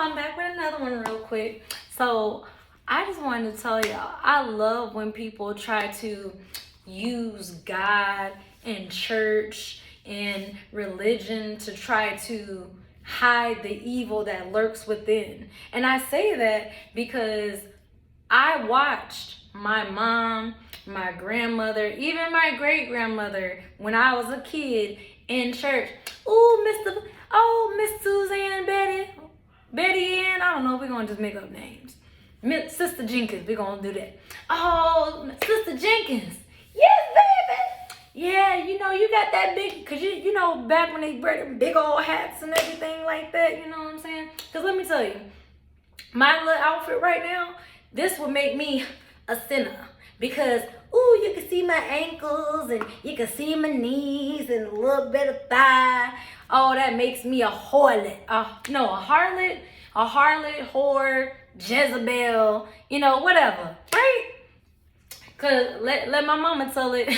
I'm back with another one real quick. So I just wanted to tell y'all, I love when people try to use God and church and religion to try to hide the evil that lurks within. And I say that because I watched my mom, my grandmother, even my great grandmother when I was a kid in church. Miss Suzanne, Betty Ann, I don't know, we're gonna just make up names. Sister Jenkins, we're gonna do that. Oh, Sister Jenkins, yes, baby. Yeah, you know, you got that big, cause you know, back when they wear them big old hats and everything like that, you know what I'm saying? Cause let me tell you, my little outfit right now, this would make me a sinner. Because, you can see my ankles and you can see my knees and a little bit of thigh. Oh, that makes me a harlot. A harlot, whore, Jezebel, whatever, right? Because let my mama tell it,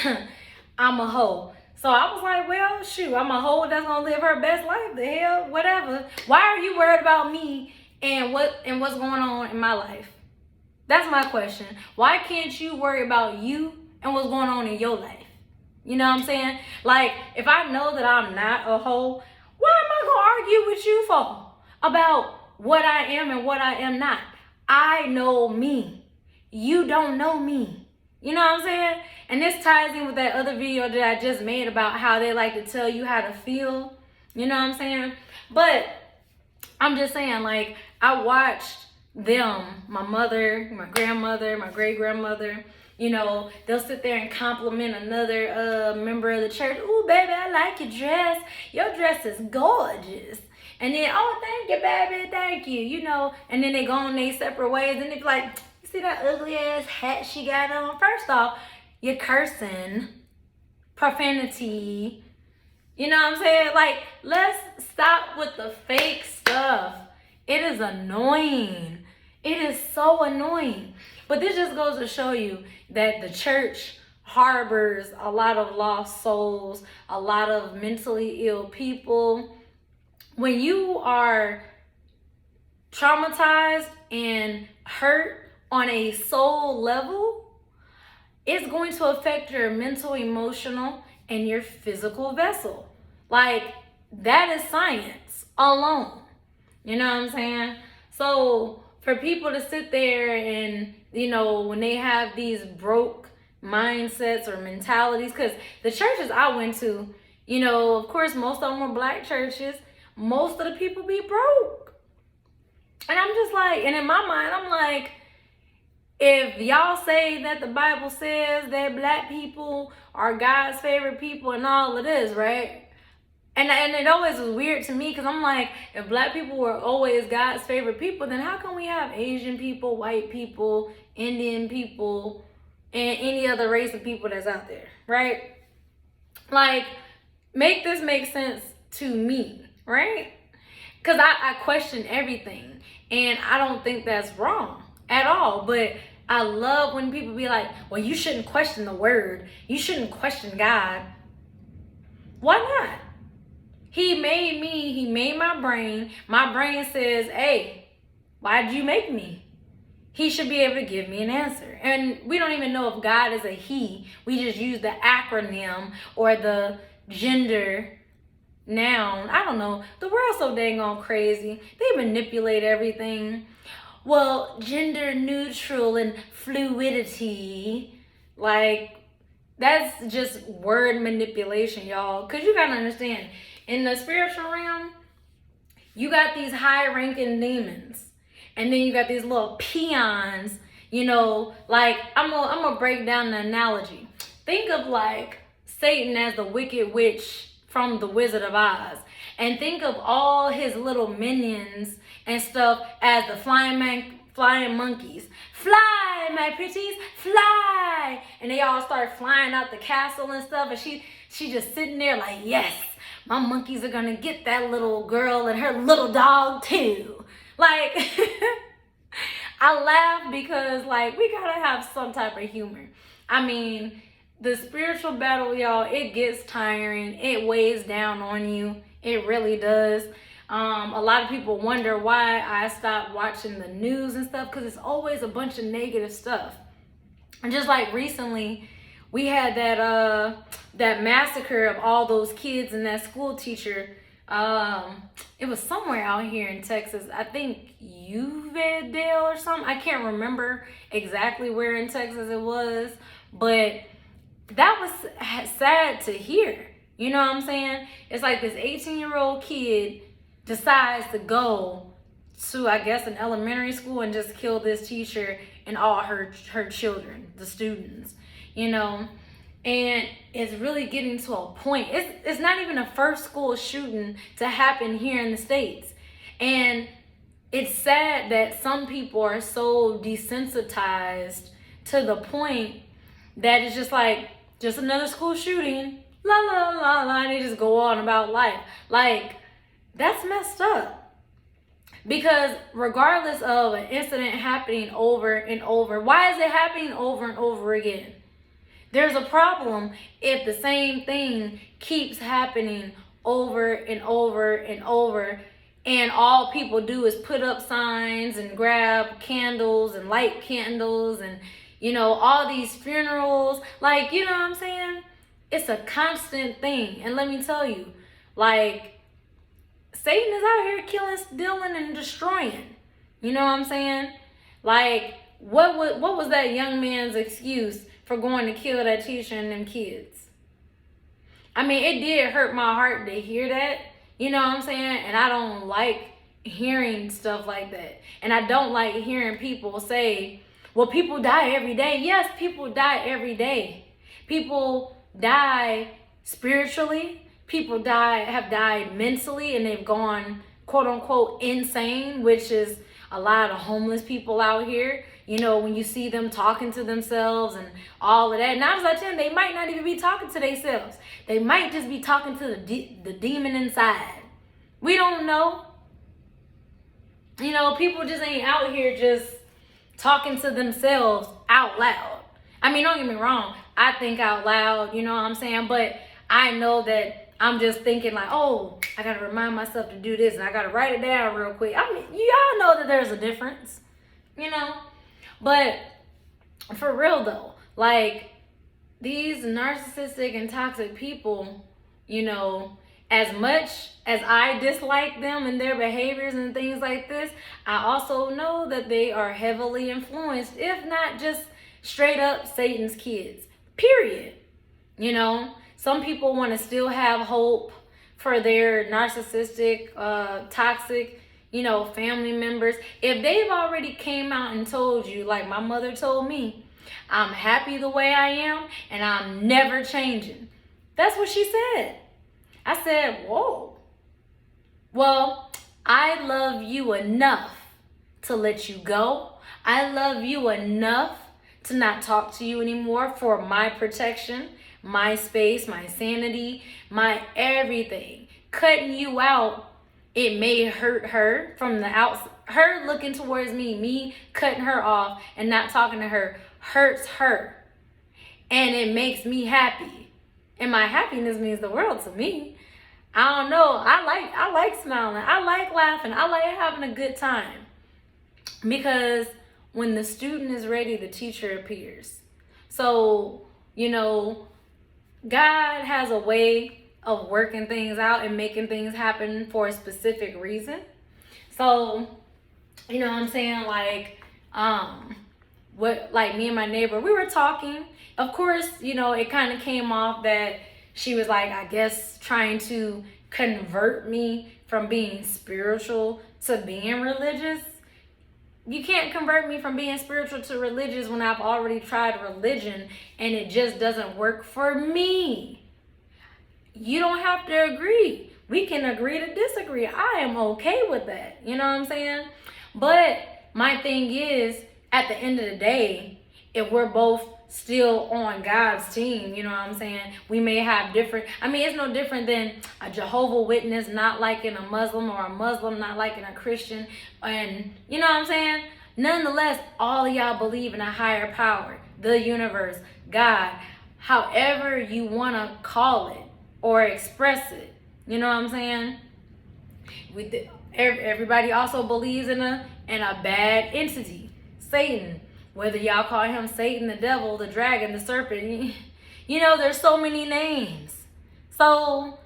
I'm a hoe. So I was like, well, shoot, I'm a hoe that's going to live her best life. The hell, whatever. Why are you worried about me and what's going on in my life? That's my question. Why can't you worry about you and what's going on in your life? You know what I'm saying? Like, if I know that I'm not a hoe, what am I going to argue with you for? About what I am and what I am not. I know me. You don't know me. You know what I'm saying? And this ties in with that other video that I just made about how they like to tell you how to feel. You know what I'm saying? But I'm just saying, like, I watched them, my mother, my grandmother, my great grandmother, they'll sit there and compliment another member of the church. Ooh, baby, I like your dress. Your dress is gorgeous. And then, oh, thank you, baby, thank you, and then they go on their separate ways and they be like, you see that ugly ass hat she got on? First off, you're cursing, profanity, you know what I'm saying? Like, let's stop with the fake stuff. It is annoying. It is so annoying. But this just goes to show you that the church harbors a lot of lost souls, a lot of mentally ill people. When you are traumatized and hurt on a soul level, it's going to affect your mental, emotional, and your physical vessel. Like, that is science alone. You know what I'm saying? So for people to sit there and, when they have these broke mindsets or mentalities, because the churches I went to, of course, most of them were black churches. Most of the people be broke. And I'm just like, and in my mind, I'm like, if y'all say that the Bible says that black people are God's favorite people and all of this, right? And it always was weird to me because I'm like, if black people were always God's favorite people, then how come we have Asian people, white people, Indian people, and any other race of people that's out there, right? Like, make this make sense to me, right? Because I question everything, and I don't think that's wrong at all. But I love when people be like, well, you shouldn't question the word. You shouldn't question God. Why not? He made me, he made my brain. My brain says, hey, why'd you make me? He should be able to give me an answer. And we don't even know if God is a he. We just use the acronym or the gender noun. I don't know. The world's so dang on crazy. They manipulate everything. Well, gender neutral and fluidity, like, that's just word manipulation, y'all. Because you got to understand, in the spiritual realm, you got these high-ranking demons. And then you got these little peons, like, I'm gonna break down the analogy. Think of, like, Satan as the wicked witch from The Wizard of Oz. And think of all his little minions and stuff as the flying monkeys. Fly, my pretties, fly! And they all start flying out the castle and stuff. And she just sitting there like, yes, my monkeys are gonna get that little girl and her little dog too. Like, I laugh because, like, we gotta have some type of humor. I mean, the spiritual battle, y'all, it gets tiring. It weighs down on you. It really does. A lot of people wonder why I stopped watching the news and stuff, because it's always a bunch of negative stuff. And just like recently, we had that massacre of all those kids and that school teacher. It was somewhere out here in Texas. I think Uvalde or something. I can't remember exactly where in Texas it was, but that was sad to hear. You know what I'm saying? It's like this 18-year-old kid decides to go to, I guess, an elementary school and just kill this teacher and all her children, the students, you know. And it's really getting to a point. It's not even a first school shooting to happen here in the States. And it's sad that some people are so desensitized to the point that it's just like, just another school shooting, la la la la, and they just go on about life. Like, that's messed up. Because regardless of an incident happening over and over, why is it happening over and over again? There's a problem if the same thing keeps happening over and over and over, and all people do is put up signs and grab candles and light candles and, you know, all these funerals. Like, you know what I'm saying? It's a constant thing. And let me tell you, like, Satan is out here killing, stealing, and destroying. You know what I'm saying? Like, what was that young man's excuse for going to kill that teacher and them kids? I mean, it did hurt my heart to hear that. You know what I'm saying? And I don't like hearing stuff like that. And I don't like hearing people say, well, people die every day. Yes, people die every day. People die spiritually. People have died mentally, and they've gone, quote unquote, insane, which is a lot of homeless people out here. You know, when you see them talking to themselves and all of that, 9 times out of 10, they might not even be talking to themselves. They might just be talking to the demon inside. We don't know. You know, people just ain't out here just talking to themselves out loud. I mean, don't get me wrong. I think out loud, you know what I'm saying? But I know that I'm just thinking like, oh, I got to remind myself to do this and I got to write it down real quick. I mean, y'all know that there's a difference, you know? But for real though, like, these narcissistic and toxic people, you know, as much as I dislike them and their behaviors and things like this, I also know that they are heavily influenced, if not just straight up Satan's kids, period. You know, some people want to still have hope for their narcissistic, toxic, you know, family members. If they've already came out and told you, like my mother told me, I'm happy the way I am and I'm never changing. That's what she said. I said, whoa. Well, I love you enough to let you go. I love you enough to not talk to you anymore for my protection, my space, my sanity, my everything. Cutting you out, it may hurt her from the outside. Her looking towards me cutting her off and not talking to her hurts her. And it makes me happy. And my happiness means the world to me. I don't know. I like smiling. I like laughing. I like having a good time. Because when the student is ready, the teacher appears. So, you know, God has a way of working things out and making things happen for a specific reason. So, you know what I'm saying? Like, like me and my neighbor, we were talking. Of course, you know, it kind of came off that she was like, I guess, trying to convert me from being spiritual to being religious. You can't convert me from being spiritual to religious when I've already tried religion and it just doesn't work for me. You don't have to agree. We can agree to disagree. I am okay with that. You know what I'm saying? But my thing is, at the end of the day, if we're both still on God's team, you know what I'm saying? We may have different, I mean, it's no different than a Jehovah's Witness not liking a Muslim or a Muslim not liking a Christian. And you know what I'm saying? Nonetheless, all of y'all believe in a higher power, the universe, God, however you want to call it or express it. You know what I'm saying? Everybody also believes in a bad entity, Satan. Whether y'all call him Satan, the devil, the dragon, the serpent, there's so many names. So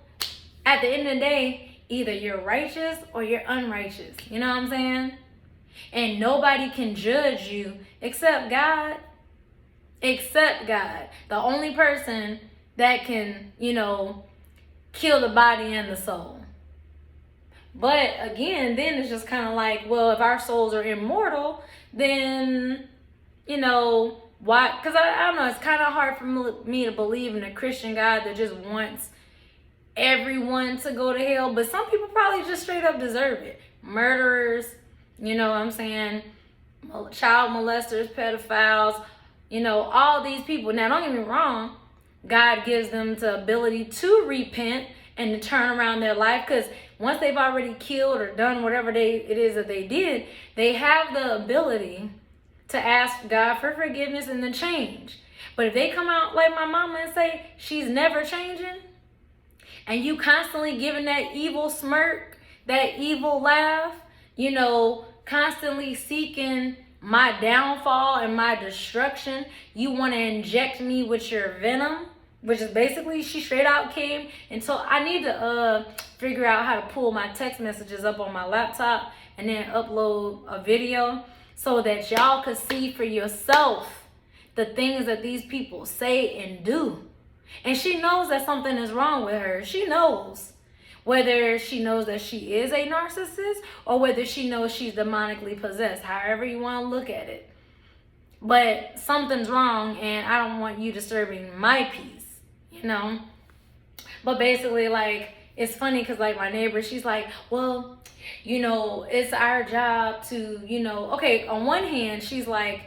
at the end of the day, either you're righteous or you're unrighteous. You know what I'm saying? And nobody can judge you except God. Except God. The only person that can, kill the body and the soul. But again, then it's just kind of like, well, if our souls are immortal, then, why? Because I don't know, it's kind of hard for me to believe in a Christian God that just wants everyone to go to hell. But some people probably just straight up deserve it. Murderers, you know what I'm saying? Child molesters, pedophiles, all these people. Now, don't get me wrong. God gives them the ability to repent and to turn around their life, because once they've already killed or done whatever it is that they did, they have the ability to ask God for forgiveness and then change. But if they come out like my mama and say she's never changing, and you constantly giving that evil smirk, that evil laugh, constantly seeking my downfall and my destruction, you want to inject me with your venom, which is basically, she straight out came and told, I need to figure out how to pull my text messages up on my laptop and then upload a video so that y'all could see for yourself the things that these people say and do. And she knows that something is wrong with her. She knows. Whether she knows that she is a narcissist or whether she knows she's demonically possessed, however you want to look at it. But something's wrong, and I don't want you disturbing my peace, But basically, like, it's funny because, like, my neighbor, she's like, well, it's our job to, okay, on one hand, she's like,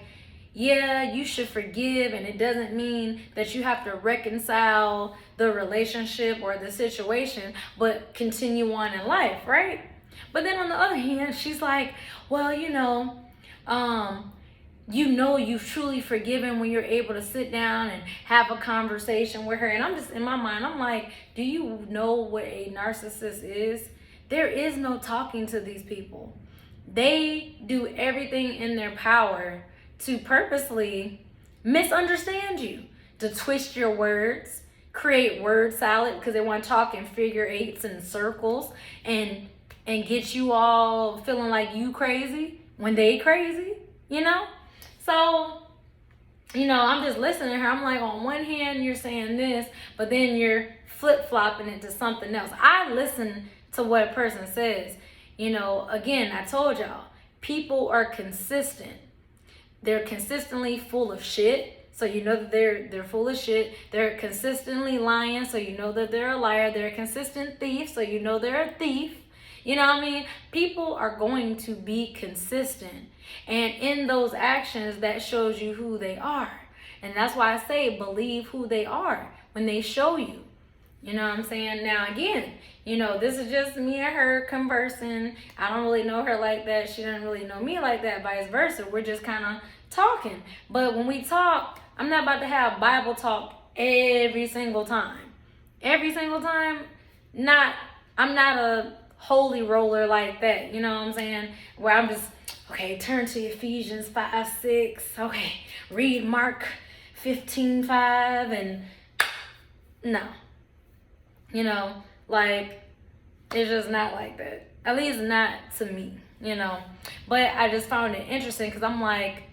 yeah, you should forgive, and it doesn't mean that you have to reconcile the relationship or the situation, but continue on in life, right? But then on the other hand, she's like, well, you've truly forgiven when you're able to sit down and have a conversation with her. And I'm just, in my mind, I'm like, do you know what a narcissist is? There is no talking to these people. They do everything in their power to purposely misunderstand you, to twist your words, create word salad because they want to talk in figure eights and circles and get you all feeling like you crazy when they crazy, So, I'm just listening to her. I'm like, on one hand, you're saying this, but then you're flip-flopping it to something else. I listen to what a person says. Again, I told y'all, people are consistent. They're consistently full of shit, so you know that they're full of shit. They're consistently lying, so you know that they're a liar. They're a consistent thief, so you know they're a thief. You know what I mean? People are going to be consistent. And in those actions, that shows you who they are. And that's why I say believe who they are when they show you. You know what I'm saying? Now, again, this is just me and her conversing. I don't really know her like that. She doesn't really know me like that, vice versa. We're just kind of talking. But when we talk, I'm not about to have Bible talk every single time. Every single time, I'm not a holy roller like that. You know what I'm saying? Where I'm just, okay, turn to Ephesians 5:6. Okay, read Mark 15:5, and no. Like, it's just not like that. At least not to me, But I just found it interesting because I'm like,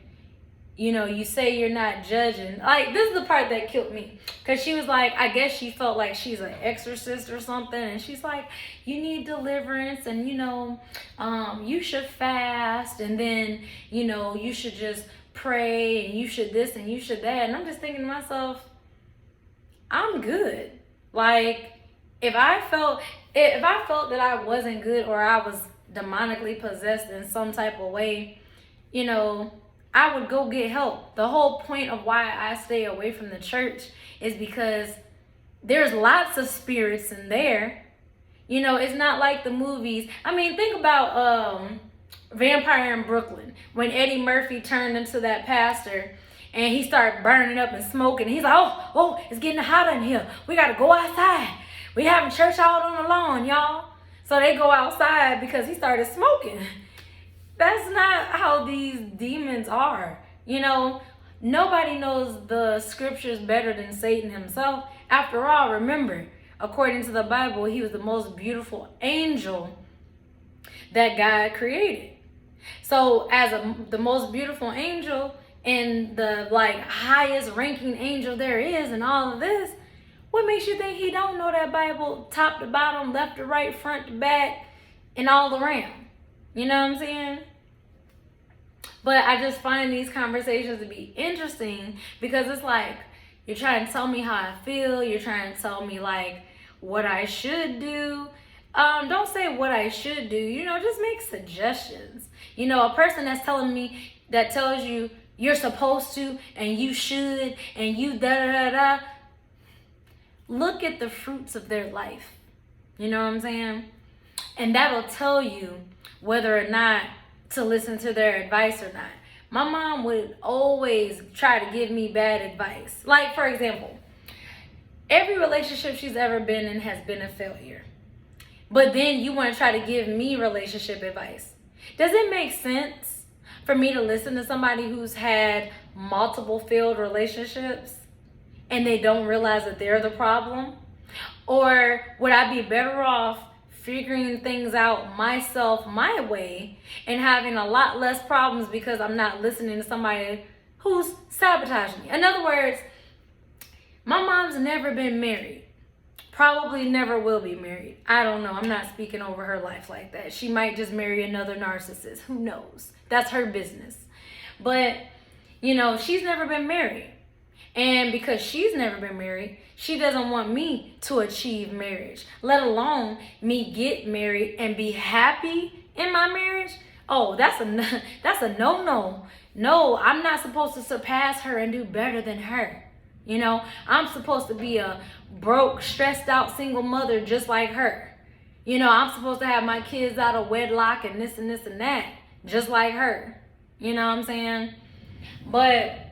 you say you're not judging. Like, this is the part that killed me. Because she was like, I guess she felt like she's an exorcist or something. And she's like, you need deliverance and, you should fast. And then, you should just pray and you should this and you should that. And I'm just thinking to myself, I'm good. Like, if I felt that I wasn't good or I was demonically possessed in some type of way, I would go get help. The whole point of why I stay away from the church is because there's lots of spirits in there. It's not like the movies. I mean, think about Vampire in Brooklyn, when Eddie Murphy turned into that pastor and he started burning up and smoking. He's like, oh, it's getting hot in here. We got to go outside. We having church out on the lawn, y'all. So they go outside because he started smoking. That's not how these demons are. You know, nobody knows the scriptures better than Satan himself. After all, remember, according to the Bible, he was the most beautiful angel that God created. So as the most beautiful angel and the highest ranking angel there is in all of this, what makes you think he don't know that Bible top to bottom, left to right, front to back, and all around? You know what I'm saying? But I just find these conversations to be interesting because it's like, you're trying to tell me how I feel. You're trying to tell me what I should do. Don't say what I should do. Just make suggestions. A person that tells you you're supposed to and you should and you da-da-da-da. Look at the fruits of their life. You know what I'm saying? And that'll tell you whether or not to listen to their advice or not. My mom would always try to give me bad advice. Like, for example, every relationship she's ever been in has been a failure. But then you want to try to give me relationship advice. Does it make sense for me to listen to somebody who's had multiple failed relationships and they don't realize that they're the problem? Or would I be better off figuring things out myself, my way, and having a lot less problems because I'm not listening to somebody who's sabotaging me? In other words, my mom's never been married. Probably never will be married. I don't know. I'm not speaking over her life like that. She might just marry another narcissist. Who knows? That's her business. But, she's never been married. And because she's never been married, she doesn't want me to achieve marriage, let alone me get married and be happy in my marriage. Oh, that's a no-no. No, I'm not supposed to surpass her and do better than her. I'm supposed to be a broke, stressed out single mother just like her. I'm supposed to have my kids out of wedlock and this and this and that just like her. You know what I'm saying? But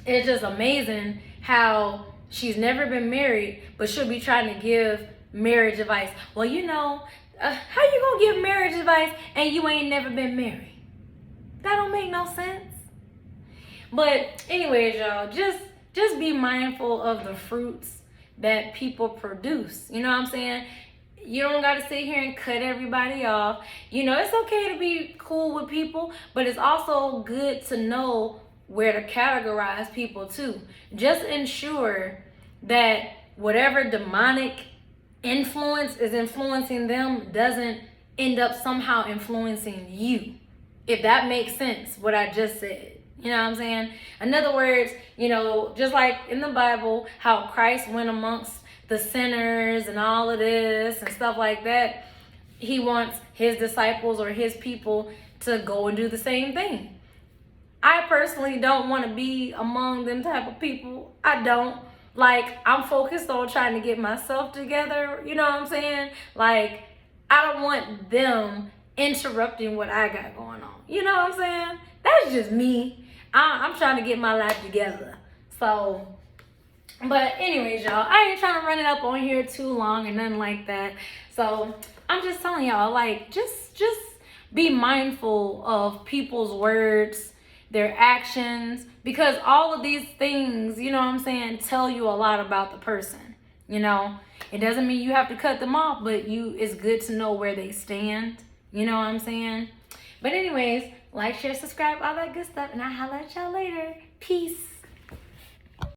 it's just amazing how she's never been married, but she'll be trying to give marriage advice. Well, how you gonna give marriage advice and you ain't never been married? That don't make no sense. But anyways, y'all, just be mindful of the fruits that people produce. You know what I'm saying? You don't got to sit here and cut everybody off. It's okay to be cool with people, but it's also good to know where to categorize people too. Just ensure that whatever demonic influence is influencing them doesn't end up somehow influencing you. If that makes sense, what I just said. You know what I'm saying? In other words, just like in the Bible, how Christ went amongst the sinners and all of this and stuff like that, he wants his disciples or his people to go and do the same thing. I personally don't want to be among them type of people. I don't. I'm focused on trying to get myself together. You know what I'm saying? I don't want them interrupting what I got going on. You know what I'm saying? That's just me. I'm trying to get my life together. So, but anyways, y'all, I ain't trying to run it up on here too long and nothing like that. So I'm just telling y'all, just be mindful of people's words, their actions, because all of these things, tell you a lot about the person. It doesn't mean you have to cut them off, but it's good to know where they stand. You know what I'm saying? But anyways, like, share, subscribe, all that good stuff, and I'll holler at y'all later. Peace.